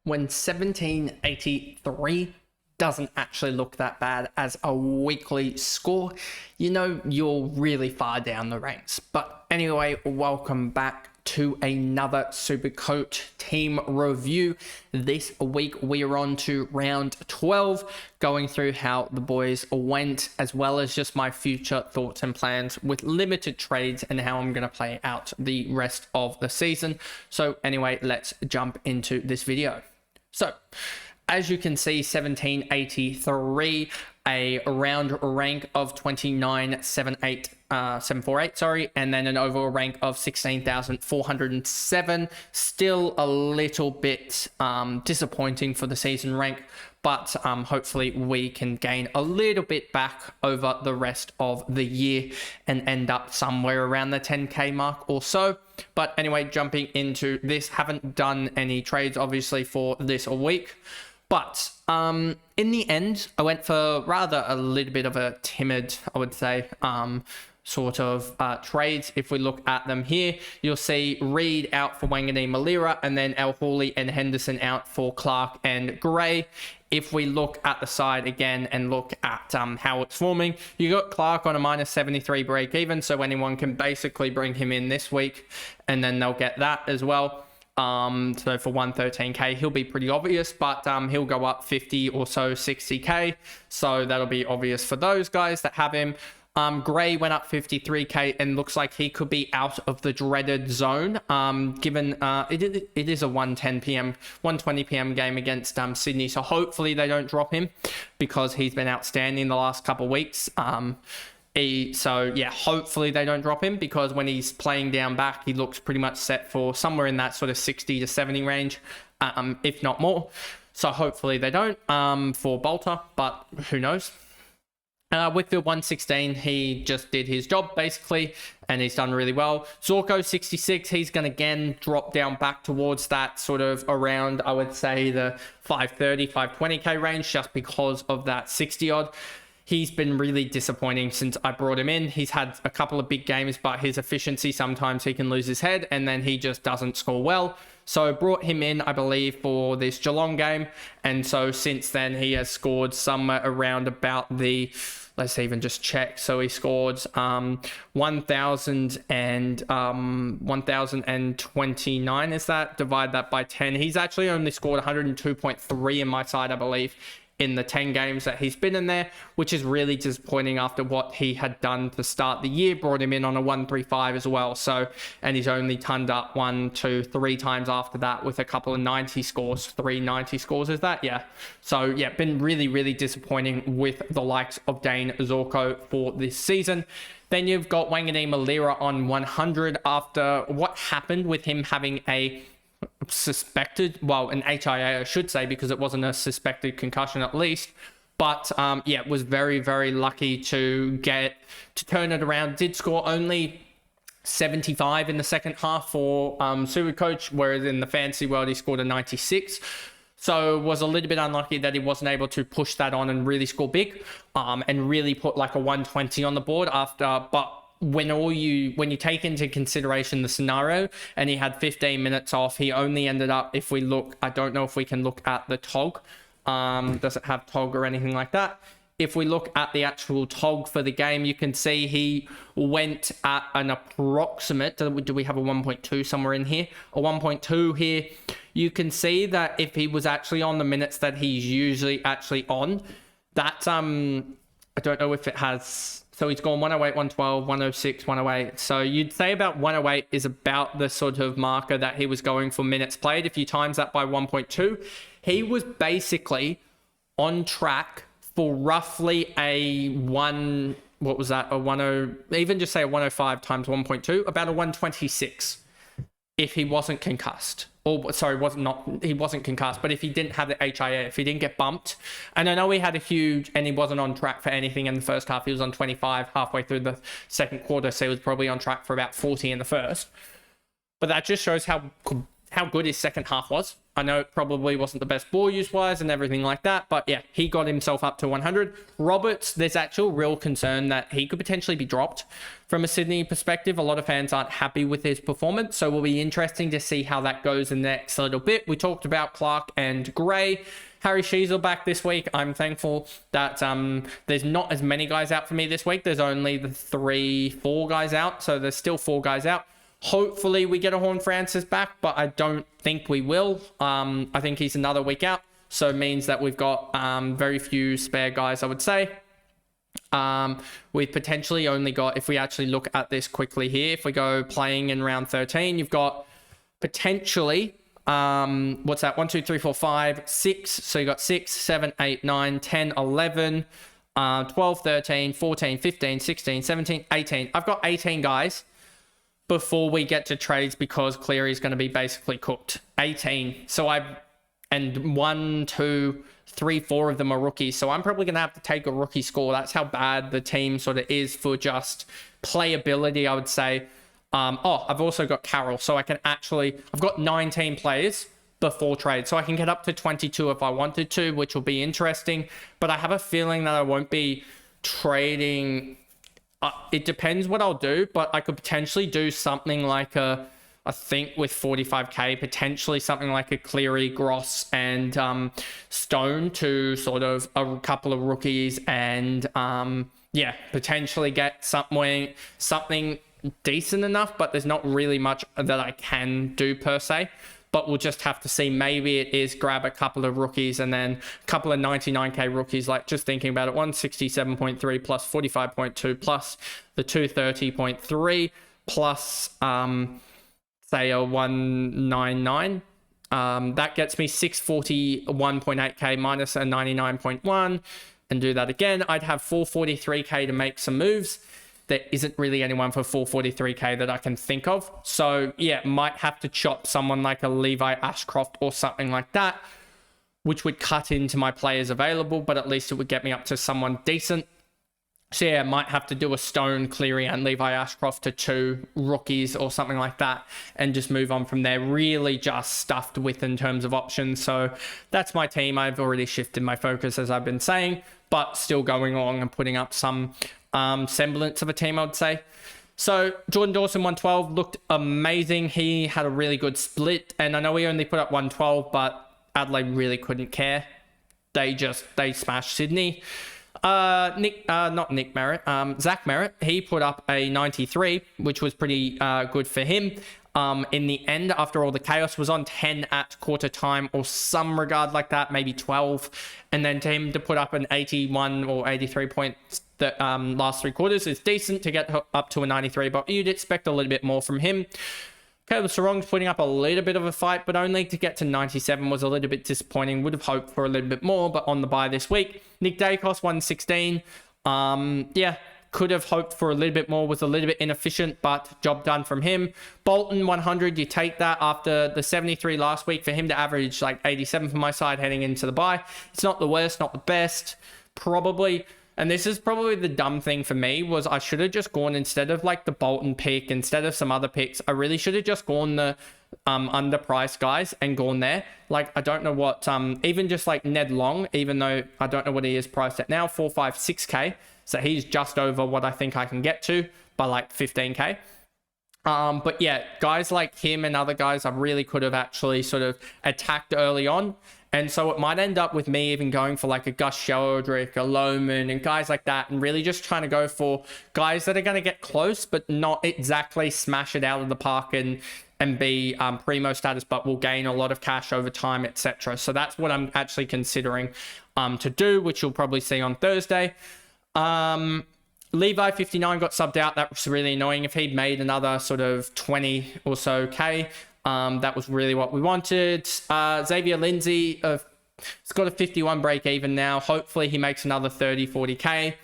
when 1783 doesn't actually look that bad as a weekly score, you know you're really far down the ranks. But anyway, welcome back to another SuperCoach team review. This week we are on to round 12, going through how the boys went, as well as just my future thoughts and plans with limited trades and how I'm going to play out the rest of the season. So anyway, let's jump into this video. So as you can see, 1783, a round rank of 29,748, sorry, and then an overall rank of 16,407. Still a little bit disappointing for the season rank, but hopefully we can gain a little bit back over the rest of the year and end up somewhere around the 10k mark or so. But anyway, jumping into this, haven't done any trades obviously for this week. But in the end, I went for rather a little bit of a timid, I would say, sort of trades. If we look at them here, you'll see Reed out for Wanganeen Malira, and then El Hawley and Henderson out for Clark and Gray. If we look at the side again and look at how it's forming, you got Clark on a -73 break even, so anyone can basically bring him in this week, and then they'll get that as well. So for 113k, he'll be pretty obvious, but he'll go up 50 or so, 60k. So that'll be obvious for those guys that have him. Gray went up 53k and looks like he could be out of the dreaded zone, given it is a 1:20 p.m. game against Sydney. So hopefully they don't drop him because he's been outstanding the last couple of weeks. So yeah, hopefully they don't drop him, because when he's playing down back, he looks pretty much set for somewhere in that sort of 60 to 70 range, if not more. So hopefully they don't for Bolter, but who knows. With the 116, he just did his job basically, and he's done really well. Zorko 66, he's going to again drop down back towards that sort of around, I would say, the 530, 520k range, just because of that 60 odd. He's been really disappointing since I brought him in. He's had a couple of big games, but his efficiency, sometimes he can lose his head, and then he just doesn't score well. So brought him in, I believe, for this Geelong game. And so since then, he has scored somewhere around about the, let's even just check. So he scored 1,029, is that? Divide that by 10. He's actually only scored 102.3 in my side, I believe, in the 10 games that he's been in there, which is really disappointing after what he had done to start the year. Brought him in on a 135 as well. So, and he's only turned up 1, 2, 3 times after that with a couple of 90 scores, 3 90 scores, is that? Yeah. So yeah, been really, really disappointing with the likes of Dane Zorko for this season. Then you've got Wanganeen Malira on 100 after what happened with him having a suspected, well, an HIA I should say, because it wasn't a suspected concussion at least, but yeah, was very, very lucky to turn it around. Did score only 75 in the second half for SuperCoach, whereas in the fantasy world he scored a 96. So was a little bit unlucky that he wasn't able to push that on and really score big, and really put like a 120 on the board after, but when you take into consideration the scenario, and he had 15 minutes off, he only ended up, if we look, I don't know if we can look at the TOG, does it have TOG or anything like that? If we look at the actual TOG for the game, you can see he went at an approximate, do we have a 1.2 somewhere in here? A 1.2 here. You can see that if he was actually on the minutes that he's usually actually on, that's, I don't know if it has, so he's gone 108, 112, 106, 108. So you'd say about 108 is about the sort of marker that he was going for minutes played. If you times that by 1.2, he was basically on track for roughly a what was that? A 10, even just say a 105 times 1.2, about a 126 if he wasn't concussed. Or sorry, he wasn't concussed, but if he didn't have the HIA, if he didn't get bumped, and I know he had a huge, and he wasn't on track for anything in the first half. He was on 25 halfway through the second quarter, so he was probably on track for about 40 in the first. But that just shows how how good his second half was. I know it probably wasn't the best ball use wise and everything like that, but yeah, he got himself up to 100. Roberts, there's actual real concern that he could potentially be dropped from a Sydney perspective. A lot of fans aren't happy with his performance, so it will be interesting to see how that goes in the next little bit. We talked about Clark and Gray. Harry Sheezel back this week. I'm thankful that there's not as many guys out for me this week. There's only the 4 guys out, so there's still 4 guys out. Hopefully we get a Horne-Francis back, but I don't think we will. I think he's another week out, so it means that we've got very few spare guys, I would say. We've potentially only got, if we actually look at this quickly here, if we go playing in round 13, you've got potentially, what's that? 1, 2, 3, 4, 5, 6. So you got 6, 7, 8, 9, 10, 11, 12, 13, 14, 15, 16, 17, 18. I've got 18 guys before we get to trades because Cleary's going to be basically cooked. 18. So and 1, 2, 3, 4 of them are rookies. So I'm probably going to have to take a rookie score. That's how bad the team sort of is for just playability, I would say. I've also got Carroll. So I've got 19 players before trade. So I can get up to 22 if I wanted to, which will be interesting. But I have a feeling that I won't be trading. It depends what I'll do, but I could potentially do something like I think with 45k, potentially something like a Cleary, Gross, and Stone to sort of a couple of rookies and potentially get something decent enough, but there's not really much that I can do per se. But we'll just have to see. Maybe it is grab a couple of rookies and then a couple of 99k rookies, like just thinking about it, 167.3 plus 45.2 plus the 230.3 plus say a 199. That gets me 641.8k minus a 99.1, and do that again. I'd have 443k to make some moves. There isn't really anyone for 443k that I can think of. So yeah, might have to chop someone like a Levi Ashcroft or something like that, which would cut into my players available, but at least it would get me up to someone decent. So yeah, might have to do a Stone, Cleary, and Levi Ashcroft to 2 rookies or something like that, and just move on from there. Really just stuffed with in terms of options. So that's my team. I've already shifted my focus, as I've been saying, but still going along and putting up some semblance of a team, I would say. So Jordan Dawson 112 looked amazing. He had a really good split, and I know we only put up 112, but Adelaide really couldn't care. They smashed Sydney. Zach Merritt, he put up a 93, which was pretty good for him. In the end, after all the chaos, was on 10 at quarter time or some regard like that, maybe 12. And then to him to put up an 81 or 83 points the last 3 quarters is decent to get up to a 93, but you'd expect a little bit more from him. Caleb Sarong's putting up a little bit of a fight, but only to get to 97 was a little bit disappointing. Would have hoped for a little bit more, but on the bye this week. Nick Dacos 116. Could have hoped for a little bit more, was a little bit inefficient, but job done from him. Bolton 100, you take that after the 73 last week. For him to average like 87 from my side heading into the bye, it's not the worst, not the best, probably. And this is probably the dumb thing for me, was I should have just gone, instead of like the Bolton pick, instead of some other picks, I really should have just gone the underpriced guys and gone there. Like, I don't know what, even just like Ned Long, even though I don't know what he is priced at now, 456k. So he's just over what I think I can get to by like 15k. But yeah, guys like him and other guys I really could have actually sort of attacked early on. And so it might end up with me even going for like a Gus Sheldrick, a Lohman, and guys like that, and really just trying to go for guys that are going to get close, but not exactly smash it out of the park and be primo status, but will gain a lot of cash over time, etc. So that's what I'm actually considering to do, which you'll probably see on Thursday. Levi 59 got subbed out. That was really annoying. If he'd made another sort of 20 or so K, that was really what we wanted. Xavier Lindsay, he's got a 51 break even now. Hopefully he makes another 30, 40k.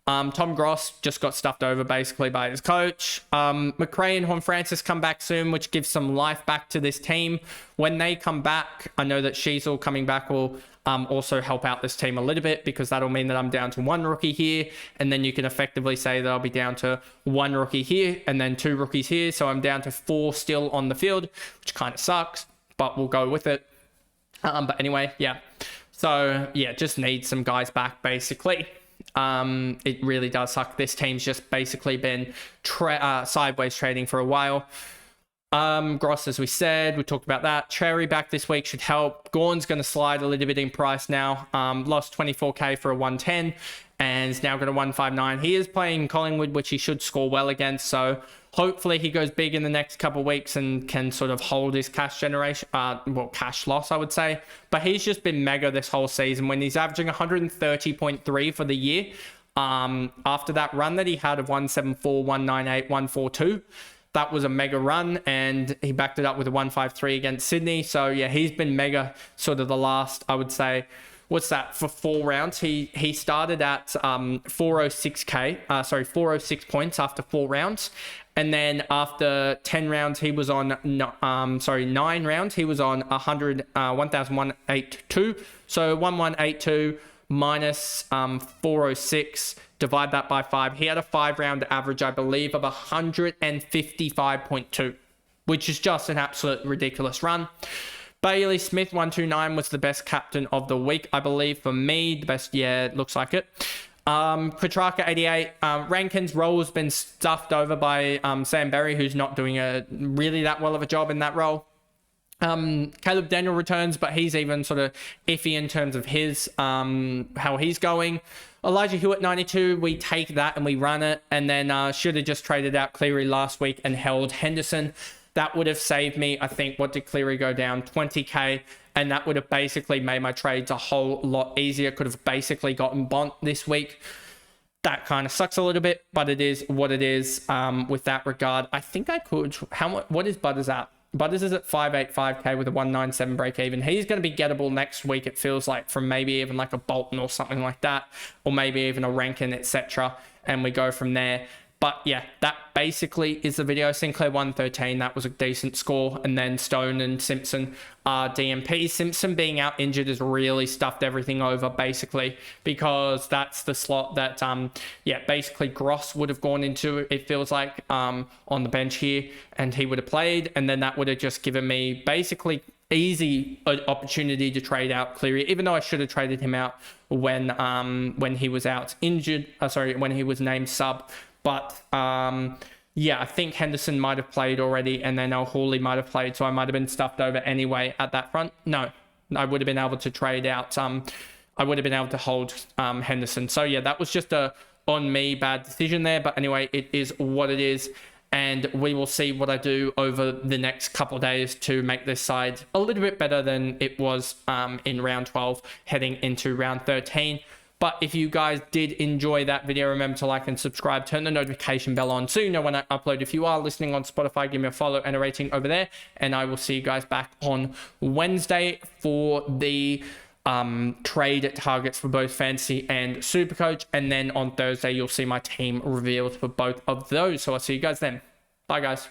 Tom Gross just got stuffed over basically by his coach. McRae and Horne-Francis come back soon, which gives some life back to this team. When they come back, I know that Sheezel coming back will also help out this team a little bit, because that'll mean that I'm down to 1 rookie here, and then you can effectively say that I'll be down to 1 rookie here and then 2 rookies here. So I'm down to 4 still on the field, which kind of sucks. but we'll go with it. But anyway, yeah. So yeah, just need some guys back basically. It really does suck. This team's just basically been sideways trading for a while. Gross, as we said, we talked about that. Cherry back this week should help. Gorn's going to slide a little bit in price now. Lost 24k for a 110 and is now got a 159. He is playing Collingwood, which he should score well against. So hopefully he goes big in the next couple of weeks and can sort of hold his cash generation, cash loss, I would say. But he's just been mega this whole season when he's averaging 130.3 for the year. After that run that he had of 174, 198, 142, that was a mega run, and he backed it up with a 153 against Sydney. So yeah, he's been mega sort of the last, I would say, what's that, for 4 rounds. He started at 406 points after 4 rounds. And then after 10 rounds, he was on, 9 rounds, he was on 1,182. So 1182 minus 406, divide that by 5. He had a 5-round average, I believe, of 155.2, which is just an absolute ridiculous run. Bailey Smith, 129, was the best captain of the week, I believe, for me. The best, yeah, it looks like it. Petrarca, 88. Rankin's role has been stuffed over by Sam Berry, who's not doing really that well of a job in that role. Caleb Daniel returns, but he's even sort of iffy in terms of his how he's going. Elijah Hewitt, 92, we take that and we run it, and then should have just traded out Cleary last week and held Henderson. That would have saved me, I think, what did Cleary go down? 20k, and that would have basically made my trades a whole lot easier. Could have basically gotten Bont this week. That kind of sucks a little bit, but it is what it is with that regard. I think I could, what is Butters at? Butters is at 585k with a 197 break even. He's going to be gettable next week, it feels like, from maybe even like a Bolton or something like that, or maybe even a Rankin, etc. And we go from there. But yeah, that basically is the video. Sinclair 113, that was a decent score. And then Stone and Simpson are DNP. Simpson being out injured has really stuffed everything over, basically, because that's the slot that, basically Gross would have gone into, it feels like, on the bench here, and he would have played. And then that would have just given me basically easy opportunity to trade out Cleary, even though I should have traded him out when he was out injured, when he was named sub. But yeah, I think Henderson might have played already, and then Hawley might have played, so I might have been stuffed over anyway at that front. No, I would have been able to trade out. I would have been able to hold Henderson. So yeah, that was just a on me bad decision there. But anyway, it is what it is, and we will see what I do over the next couple of days to make this side a little bit better than it was in round 12, heading into round 13. But if you guys did enjoy that video, remember to like and subscribe, turn the notification bell on so you know when I upload. If you are listening on Spotify, give me a follow and a rating over there. And I will see you guys back on Wednesday for the trade targets for both Fantasy and SuperCoach. And then on Thursday, you'll see my team revealed for both of those. So I'll see you guys then. Bye, guys.